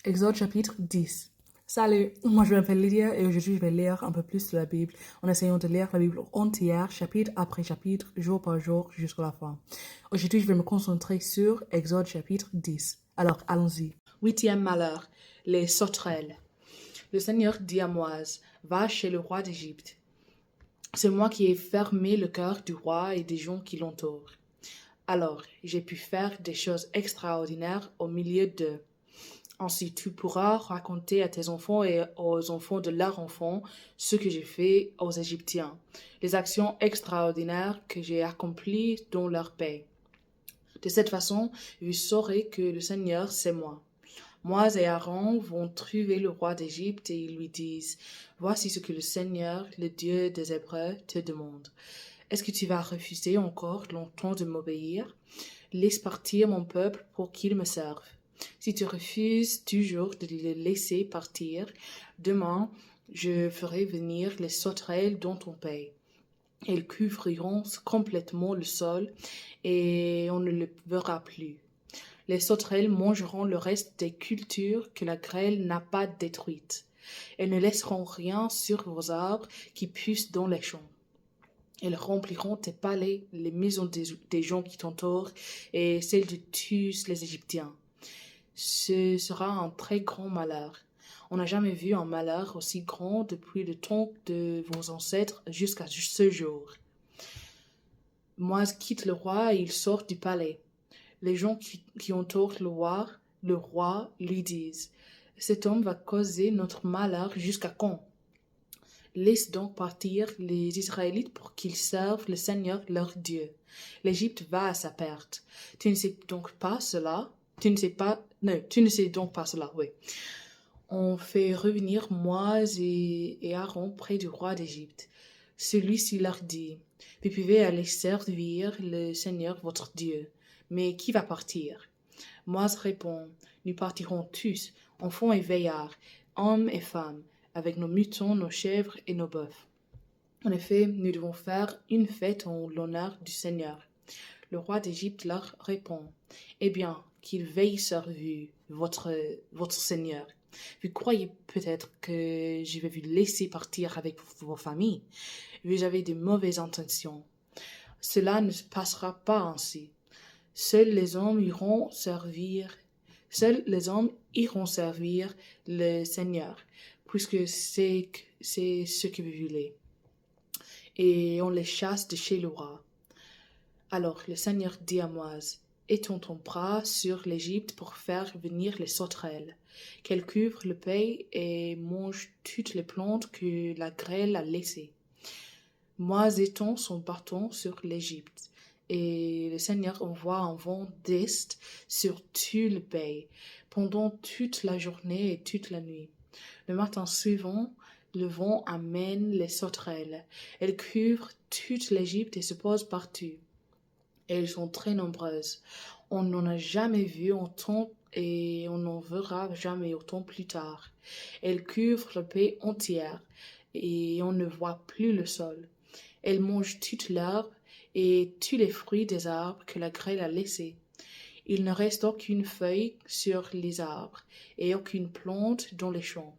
Exode chapitre 10. Salut, moi je m'appelle Lydia et aujourd'hui je vais lire un peu plus de la Bible en essayant de lire la Bible entière, chapitre après chapitre, jour par jour jusqu'à la fin. Aujourd'hui je vais me concentrer sur Exode chapitre 10. Alors allons-y. Huitième malheur, les sauterelles. Le Seigneur dit à Moïse, va chez le roi d'Égypte. C'est moi qui ai fermé le cœur du roi et des gens qui l'entourent. Alors j'ai pu faire des choses extraordinaires au milieu d'eux. Ainsi, tu pourras raconter à tes enfants et aux enfants de leurs enfants ce que j'ai fait aux Égyptiens, les actions extraordinaires que j'ai accomplies dans leur pays. De cette façon, vous saurez que le Seigneur, c'est moi. Moïse et Aaron vont trouver le roi d'Égypte et ils lui disent, voici ce que le Seigneur, le Dieu des Hébreux, te demande. Est-ce que tu vas refuser encore longtemps de m'obéir? Laisse partir mon peuple pour qu'il me serve. Si tu refuses toujours de le laisser partir, demain je ferai venir les sauterelles dans ton pays. Elles couvriront complètement le sol et on ne le verra plus. Les sauterelles mangeront le reste des cultures que la grêle n'a pas détruites. Elles ne laisseront rien sur vos arbres qui poussent dans les champs. Elles rempliront tes palais, les maisons des gens qui t'entourent et celles de tous les Égyptiens. Ce sera un très grand malheur. On n'a jamais vu un malheur aussi grand depuis le temps de vos ancêtres jusqu'à ce jour. Moïse quitte le roi et il sort du palais. Les gens qui entourent le roi lui disent, cet homme va causer notre malheur jusqu'à quand? Laisse donc partir les Israélites pour qu'ils servent le Seigneur leur Dieu. L'Égypte va à sa perte. Tu ne sais donc pas cela? Tu ne sais donc pas cela, oui. On fait revenir Moïse et Aaron près du roi d'Égypte. Celui-ci leur dit, vous pouvez aller servir le Seigneur votre Dieu. Mais qui va partir? Moïse répond, nous partirons tous, enfants et vieillards, hommes et femmes, avec nos moutons, nos chèvres et nos bœufs. En effet, nous devons faire une fête en l'honneur du Seigneur. Le roi d'Égypte leur répond, eh bien, qu'il veille sur vous, votre Seigneur. Vous croyez peut-être que je vais vous laisser partir avec vos familles. Vous avez de mauvaises intentions. Cela ne se passera pas ainsi. Seuls les hommes iront servir le Seigneur, puisque c'est ce que vous voulez. Et on les chasse de chez le roi. Alors le Seigneur dit à Moïse, étends ton bras sur l'Égypte pour faire venir les sauterelles, qu'elles couvrent le pays et mangent toutes les plantes que la grêle a laissées. Moïse étend son bâton sur l'Égypte, et le Seigneur envoie un vent d'est sur tout le pays, pendant toute la journée et toute la nuit. Le matin suivant, le vent amène les sauterelles. Elles couvrent toute l'Égypte et se posent partout. Elles sont très nombreuses. On n'en a jamais vu autant et on n'en verra jamais autant plus tard. Elles couvrent le pays entier et on ne voit plus le sol. Elles mangent toute l'herbe et tous les fruits des arbres que la grêle a laissés. Il ne reste aucune feuille sur les arbres et aucune plante dans les champs.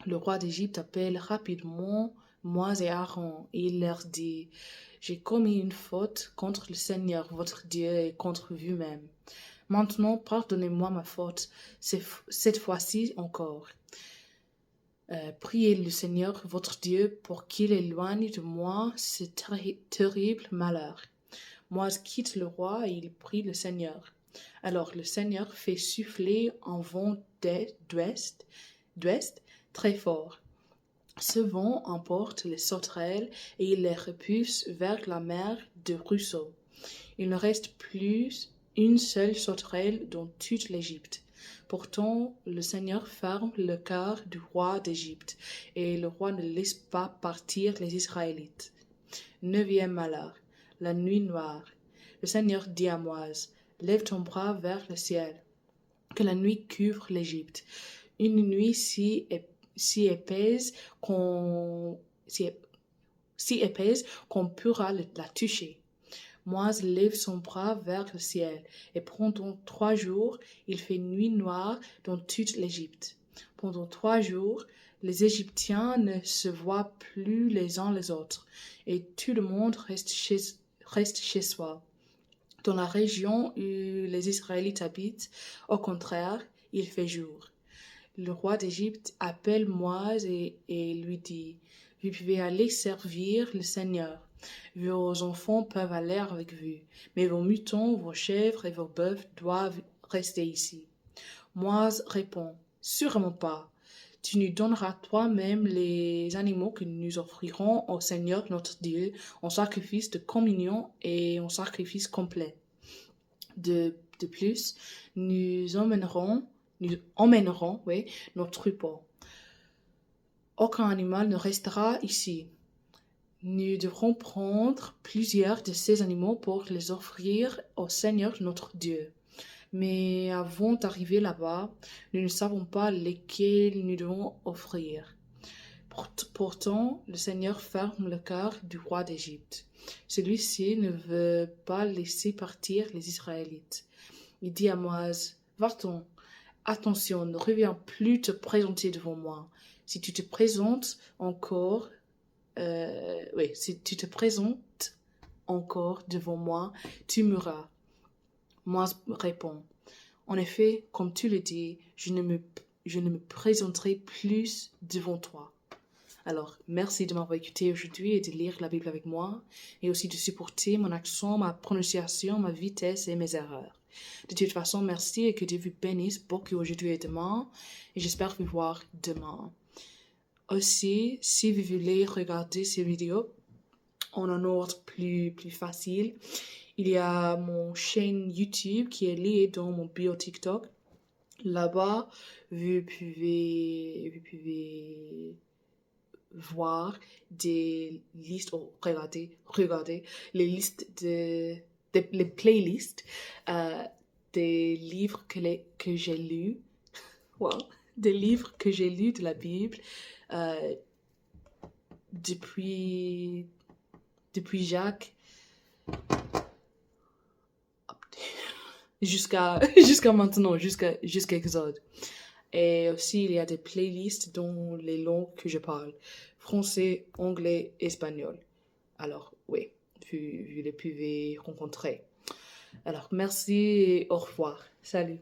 Le roi d'Égypte appelle rapidement Moïse et Aaron et il leur dit, j'ai commis une faute contre le Seigneur votre Dieu et contre vous-même. Maintenant, pardonnez-moi ma faute, cette fois-ci encore. Priez le Seigneur votre Dieu pour qu'il éloigne de moi ce terrible malheur. Moïse quitte le roi et il prie le Seigneur. Alors le Seigneur fait souffler un vent d'ouest très fort. Ce vent emporte les sauterelles et il les repousse vers la mer de Ruisseau. Il ne reste plus une seule sauterelle dans toute l'Égypte. Pourtant, le Seigneur ferme le cœur du roi d'Égypte et le roi ne laisse pas partir les Israélites. Neuvième malheur, la nuit noire. Le Seigneur dit à Moïse, lève ton bras vers le ciel, que la nuit couvre l'Égypte. Une nuit si épaisse qu'on pourra la toucher. Moïse lève son bras vers le ciel, et pendant 3 jours, il fait nuit noire dans toute l'Égypte. Pendant 3 jours, les Égyptiens ne se voient plus les uns les autres, et tout le monde reste chez soi. Dans la région où les Israélites habitent, au contraire, il fait jour. Le roi d'Égypte appelle Moïse et lui dit, vous pouvez aller servir le Seigneur. Vos enfants peuvent aller avec vous, mais vos moutons, vos chèvres et vos bœufs doivent rester ici. Moïse répond, sûrement pas. Tu nous donneras toi-même les animaux que nous offrirons au Seigneur notre Dieu en sacrifice de communion et en sacrifice complet. De plus, nous emmènerons nos troupeaux. Aucun animal ne restera ici. Nous devrons prendre plusieurs de ces animaux pour les offrir au Seigneur notre Dieu. Mais avant d'arriver là-bas, nous ne savons pas lesquels nous devons offrir. Pourtant, le Seigneur ferme le cœur du roi d'Égypte. Celui-ci ne veut pas laisser partir les Israélites. Il dit à Moïse, va-t'en, attention, ne reviens plus te présenter devant moi. Si tu te présentes encore, devant moi, tu mourras. Moïse répond, en effet, comme tu le dis, je ne me présenterai plus devant toi. Alors, merci de m'avoir écouté aujourd'hui et de lire la Bible avec moi, et aussi de supporter mon accent, ma prononciation, ma vitesse et mes erreurs. De toute façon, merci et que Dieu vous bénisse beaucoup aujourd'hui et demain, et j'espère vous voir demain. Aussi, si vous voulez regarder ces vidéos en un ordre plus facile, il y a mon chaîne YouTube qui est liée dans mon bio TikTok. Là-bas, vous pouvez voir des listes, regardez les listes les playlists des livres que j'ai lus, des livres que j'ai lus de la Bible depuis Jacques jusqu'à maintenant, jusqu'à Exode. Et aussi, il y a des playlists dans les langues que je parle. Français, anglais, espagnol. Alors, oui, vous les pouvez rencontrer. Alors, merci et au revoir. Salut.